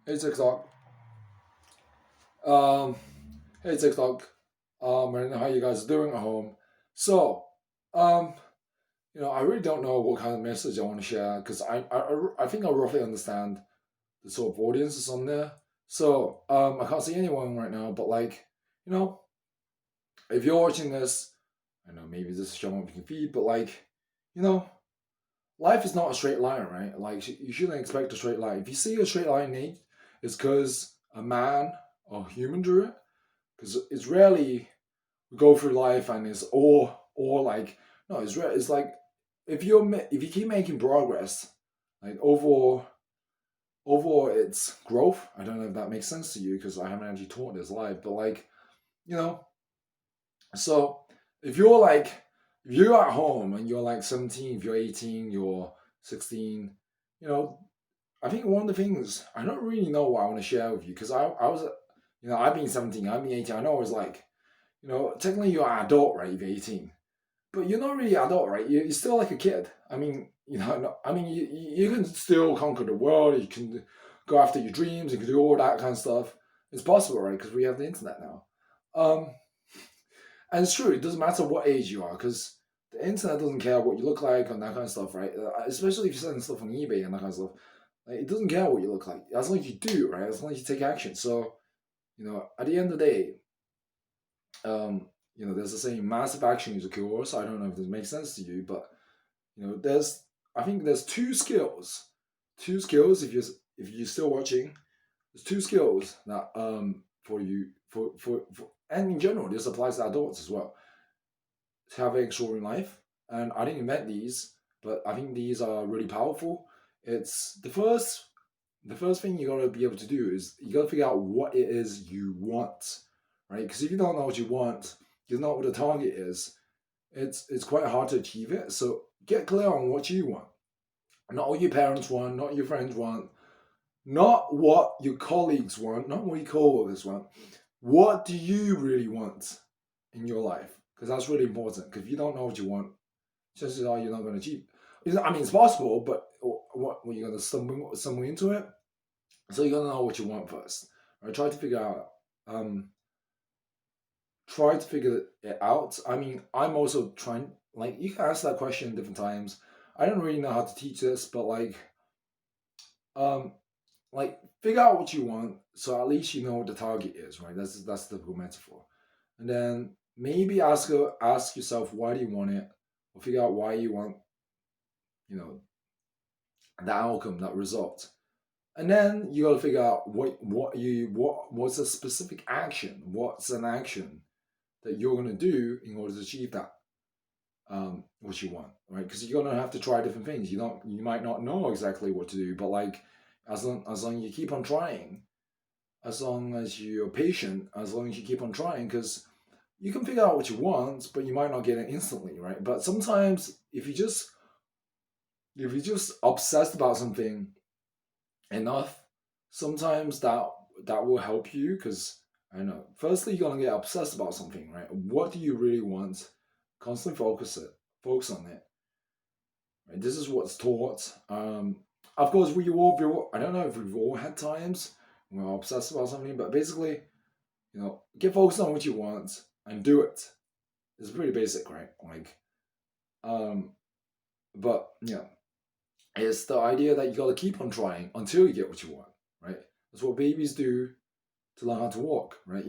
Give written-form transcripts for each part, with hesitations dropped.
Hey TikTok. Um, hey TikTok. I don't know how you guys are doing at home. So, um, I really don't know what kind of message I want to share because I think I roughly understand the sort of audiences on there. So, I can't see anyone right now, but like, you know, if you're watching this, I know maybe this is showing up in your feed, but like, you know, life is not a straight line, right? Like, you shouldn't expect a straight line. If you see a straight line, Nate, it's because a man or human drew it because it's rarely we go through life and it's or like no it's like if you keep making progress like overall it's growth. I don't know if that makes sense to you because I haven't actually taught this live, but like you know so if you're like if you're at home and you're like 17, if you're 18, you're 16, you know I think one of the things I don't really know what I want to share with you because I was I've been 17, I've been 18. I know it's like technically you're an adult, right? If you're 18, but you're not really adult, right? You're still like a kid. I mean, you can still conquer the world. You can go after your dreams. You can do all that kind of stuff. It's possible, right? Because we have the internet now. Um, and it's true. It doesn't matter what age you are, because the internet doesn't care what you look like and that kind of stuff, right? Especially if you're selling stuff on eBay and that kind of stuff. Like, it doesn't care what you look like as long as you do, right? As long as you take action. So, at the end of the day, there's a saying, massive action is a cure. So I don't know if this makes sense to you, but there's I think there's two skills if you're still watching. There's two skills that for you for and in general this applies to adults as well to have an extraordinary life. And I didn't invent these, but I think these are really powerful. It's the first thing you gotta be able to do is you gotta figure out what it is you want, right? Because if you don't know what you want, you don't know what the target is, it's quite hard to achieve it. So get clear on what you want. Not what your parents want, not your friends want, not what your colleagues want, not what your coworkers want. What do you really want in your life? Because that's really important. Because if you don't know what you want, chances are you're not going to achieve. I mean, it's possible, but what you're going to stumble into it. So you got to know what you want first. Right? Um, try to figure it out. I mean, I'm also trying. Like, you can ask that question different times. I don't really know how to teach this, but um, figure out what you want, so at least you know what the target is, right? That's the typical metaphor, and then maybe ask yourself why do you want it, or figure out why you want, you know, that outcome, that result. And then you got to figure out what's a specific action, what's an action that you're going to do in order to achieve that what you want, right? Because you're gonna have to try different things. You might not know exactly what to do, but like as long as you keep on trying, as long as you're patient, as long as you keep on trying, because you can figure out what you want, but you might not get it instantly, right? But sometimes if you just obsessed about something enough, sometimes that will help you because I don't know. Firstly, you're gonna get obsessed about something, right? What do you really want? Constantly focus on it. Right? This is what's taught. Of course, I don't know if we've all had times when we're obsessed about something, but basically, get focused on what you want and do it. It's pretty basic, right? Um, but it's the idea that you got to keep on trying until you get what you want, right? That's what babies do to learn how to walk, right?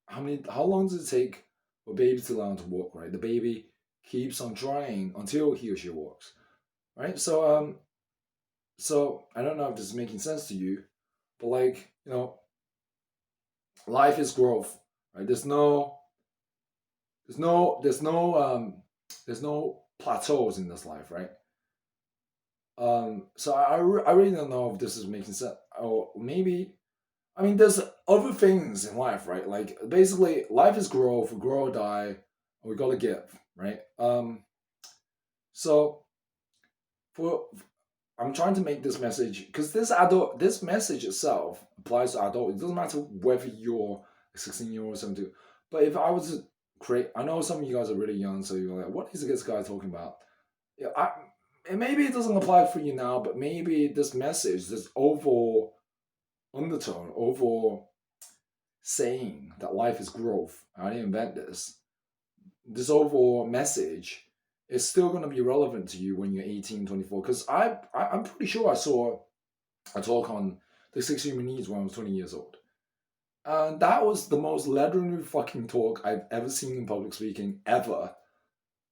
How long does it take for a baby to learn to walk, right? The baby keeps on trying until he or she walks, right? So I don't know if this is making sense to you, but life is growth, right? There's no, there's no, there's no plateaus in this life, right? So I really don't know if this is making sense, or maybe I mean there's other things in life, right? Like basically, life is growth, we grow or die, and we gotta give, right? So for I'm trying to make this message because this message itself applies to adult. It doesn't matter whether you're a 16-year-old or 17. But if I was to create, I know some of you guys are really young, so you're like, what is this guy talking about? Yeah, and maybe it doesn't apply for you now, but maybe this message, this overall undertone, overall saying that life is growth. I didn't invent this. This overall message is still going to be relevant to you when you're 18, 24. Because I'm pretty sure I saw a talk on the six human needs when I was 20 years old. And that was the most legendary fucking talk I've ever seen in public speaking ever.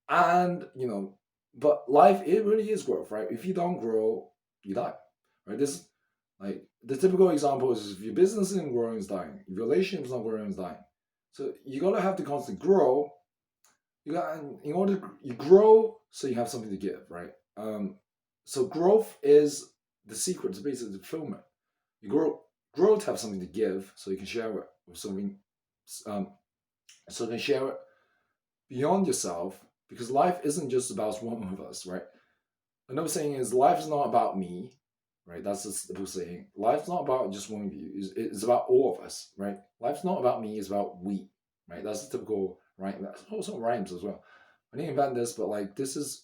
And, but life, it really is growth, right? If you don't grow, you die, right? This, like, the typical example is if your business isn't growing, it's dying. If your relationship is not growing, it's dying. So you gotta have to constantly grow. You got, in order you grow, so you have something to give, right? So growth is the secret to basically fulfillment. You grow to have something to give, so you can share it with something, so you can share it beyond yourself, because life isn't just about one of us, right? Another saying is life is not about me, right? That's the simple saying. Life's not about just one of you. It's about all of us, right? Life's not about me. It's about we, right? That's the typical right. That also rhymes as well. I didn't invent this, but like this is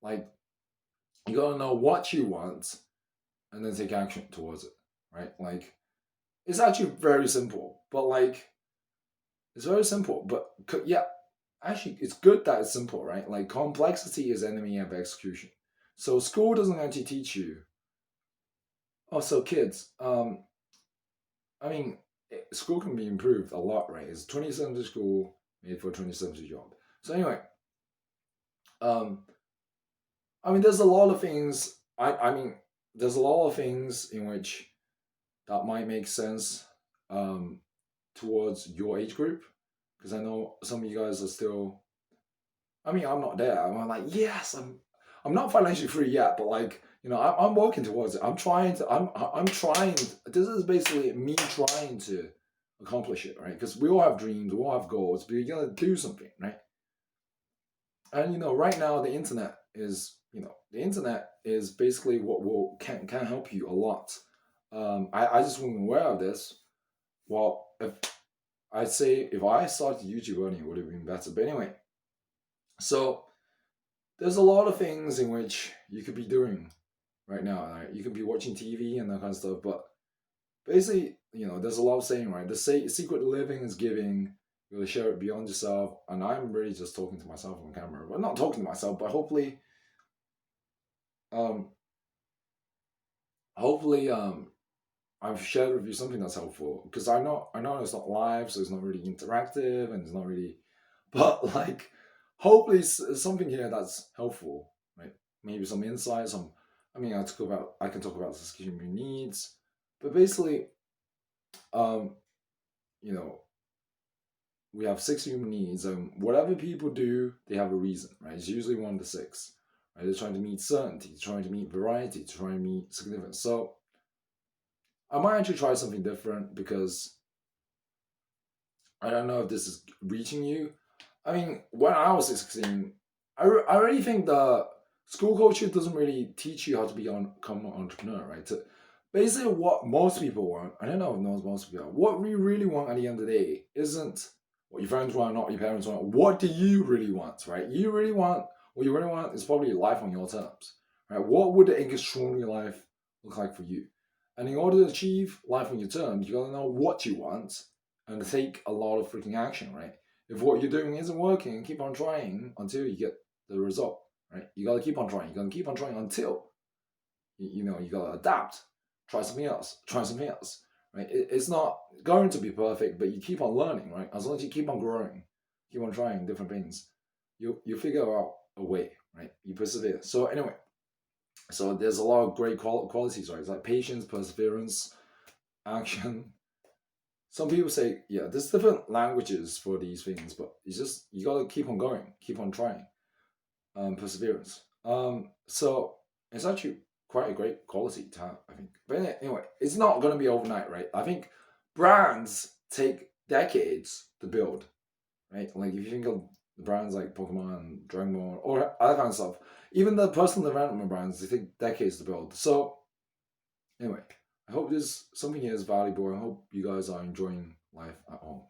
like you gotta know what you want, and then take action towards it, right? Like it's actually very simple, but like it's very simple, but yeah, actually it's good that it's simple, right? Like complexity is enemy of execution. So school doesn't actually teach you. Also, kids, I mean, school can be improved a lot, right? It's 20th school made for 20th job. So anyway, um, I mean, there's a lot of things. I mean, there's a lot of things in which that might make sense um, towards your age group, because I know some of you guys are still. I mean, I'm not there. I'm like, yes, I'm not financially free yet, but like, I'm working towards it. I'm trying to. I'm trying. This is basically me trying to accomplish it, right? Because we all have dreams, we all have goals, but you gotta do something, right? And right now the internet is basically what will can help you a lot. I just wasn't aware of this. Well, if I'd say if I started YouTube early, it would have been better. But anyway, so there's a lot of things in which you could be doing right now. Right? You could be watching TV and that kind of stuff. But basically, there's a lot of saying, right? The secret to living is giving. You gotta share it beyond yourself. And I'm really just talking to myself on camera. Well, not talking to myself, but um, hopefully, I've shared with you something that's helpful. Because I know it's not live, so it's not really interactive, and it's not really, but like, hopefully, it's something here that's helpful, right? Maybe some insights. I mean, I can talk about the human needs, but basically, um, you know, we have six human needs, and whatever people do, they have a reason, right? It's usually one to six, right? They're trying to meet certainty, trying to meet variety, trying to meet significance. So I might actually try something different because I don't know if this is reaching you. I mean, when I was 16, I really think the school culture doesn't really teach you how to become an entrepreneur, right? Basically, what most people want, I don't know if most people want, what we really want at the end of the day isn't what your friends want, not what your parents want. What do you really want, right? What you really want is probably life on your terms, right? What would an extraordinary life look like for you? And in order to achieve life on your terms, you gotta know what you want and take a lot of freaking action, right? If what you're doing isn't working, keep on trying until you get the result, right? You gotta keep on trying. You gotta keep on trying until you gotta adapt. Try something else, right? It's not going to be perfect, but you keep on learning, right? As long as you keep on growing, keep on trying different things, you figure out a way, right? You persevere. So anyway, so there's a lot of great qualities, right? It's like patience, perseverance, action. Some people say, yeah, there's different languages for these things, but it's just you gotta keep on going, keep on trying. Perseverance. So it's actually quite a great quality to have, I think. But anyway, it's not gonna be overnight, right? I think brands take decades to build, right? Like if you think of the brands like Pokemon, Dragon Ball, or other kind of stuff, even the personal development brands, they take decades to build. So anyway, I hope this something here is valuable. I hope you guys are enjoying life at home.